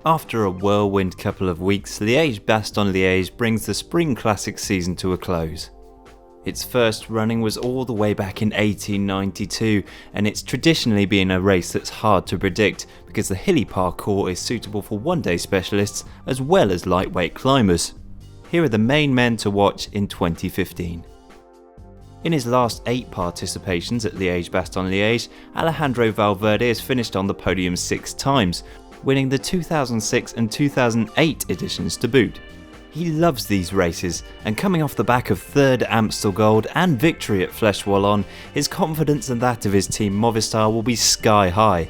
After a whirlwind couple of weeks, Liège-Bastogne-Liège brings the Spring Classic season to a close. Its first running was all the way back in 1892, and it's traditionally been a race that's hard to predict because the hilly parcours is suitable for one-day specialists as well as lightweight climbers. Here are the main men to watch in 2015. In his last 8 participations at Liège-Bastogne-Liège, Alejandro Valverde has finished on the podium 6 times, winning the 2006 and 2008 editions to boot. He loves these races, and coming off the back of 3rd Amstel Gold and victory at Flèche Wallonne, his confidence and that of his team Movistar will be sky high.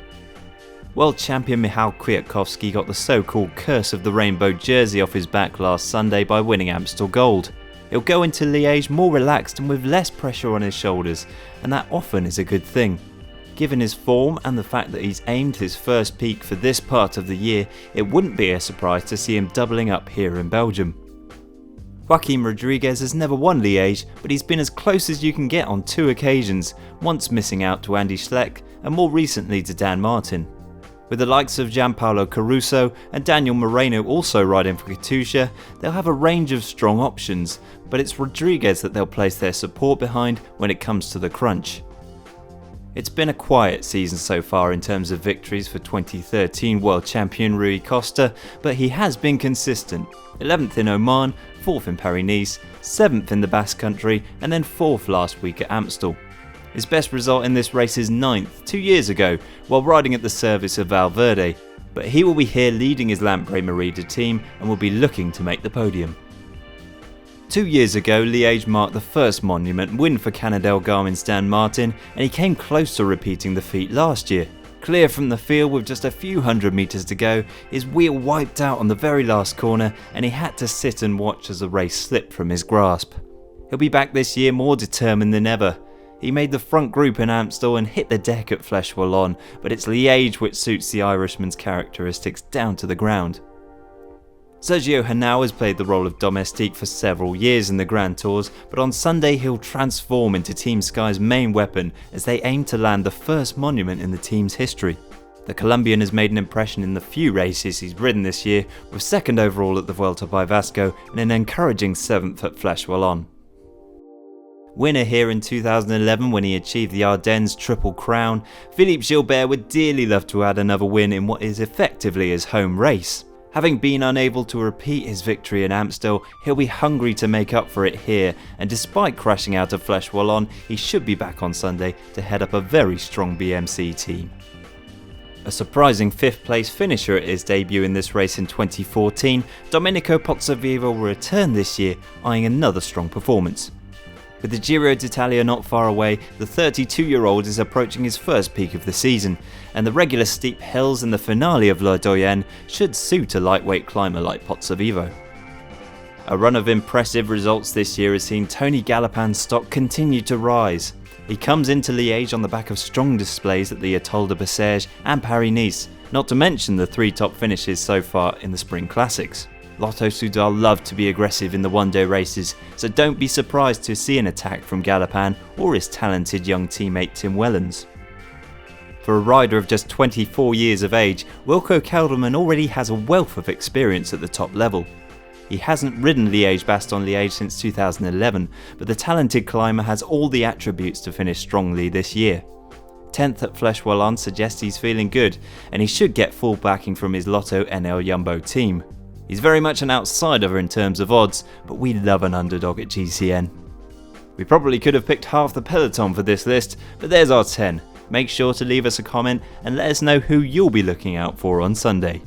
World champion MICHAL Kwiatkowski got the so-called curse of the rainbow jersey off his back last Sunday by winning Amstel Gold. He'll go into Liège more relaxed and with less pressure on his shoulders, and that often is a good thing. Given his form and the fact that he's aimed his first peak for this part of the year, it wouldn't be a surprise to see him doubling up here in Belgium. Joaquim Rodríguez has never won Liège, but he's been as close as you can get on 2 occasions, once missing out to Andy Schleck and more recently to Dan Martin. With the likes of Gianpaolo Caruso and Daniel Moreno also riding for Katusha, they'll have a range of strong options, but it's Rodríguez that they'll place their support behind when it comes to the crunch. It's been a quiet season so far in terms of victories for 2013 world champion Rui Costa, but he has been consistent. 11th in Oman, 4th in Paris-Nice, 7th in the Basque Country, and then 4th last week at Amstel. His best result in this race is 9th 2 years ago while riding at the service of Valverde, but he will be here leading his LAMPRE-MERIDA team and will be looking to make the podium. 2 years ago, Liège marked the first monument win for Cannondale-GARMIN's Dan Martin, and he came close to repeating the feat last year. Clear from the field with just a few hundred metres to go, his wheel wiped out on the very last corner and he had to sit and watch as the race slipped from his grasp. He'll be back this year more determined than ever. He made the front group in Amstel and hit the deck at Flèche Wallonne, but it's Liège which suits the Irishman's characteristics down to the ground. SERGIO HENAO has played the role of domestique for several years in the Grand Tours, but on Sunday he'll transform into Team Sky's main weapon as they aim to land the first monument in the team's history. The Colombian has made an impression in the few races he's ridden this year, with 2nd overall at the Vuelta by Vasco and an encouraging 7th at Flèche Wallonne. Winner here in 2011 when he achieved the Ardennes Triple Crown, Philippe Gilbert would dearly love to add another win in what is effectively his home race. Having been unable to repeat his victory in Amstel, he'll be hungry to make up for it here, and despite crashing out of Flèche Wallonne, he should be back on Sunday to head up a very strong BMC team. A surprising 5th place finisher at his debut in this race in 2014, Domenico Pozzovivo will return this year, eyeing another strong performance. With the Giro d'Italia not far away, the 32-year-old is approaching his first peak of the season, and the regular steep hills in the finale of La Doyenne should suit a lightweight climber like Pozzovivo. A run of impressive results this year has seen Tony Gallopin's stock continue to rise. He comes into Liège on the back of strong displays at the Étoile de Bessèges and Paris-Nice, not to mention the 3 top finishes so far in the Spring Classics. Lotto Soudal love to be aggressive in the one-day races, so don't be surprised to see an attack from Gallopin or his talented young teammate Tim Wellens. For a rider of just 24 years of age, WILCO KELDERMAN already has a wealth of experience at the top level. He hasn't ridden Liège-Bastogne-Liège since 2011, but the talented climber has all the attributes to finish strongly this year. 10th at Flèche Wallonne suggests he's feeling good, and he should get full backing from his Lotto NL Jumbo team. He's very much an outsider in terms of odds, but we love an underdog at GCN. We probably could have picked half the peloton for this list, but there's our 10. Make sure to leave us a comment and let us know who you'll be looking out for on Sunday.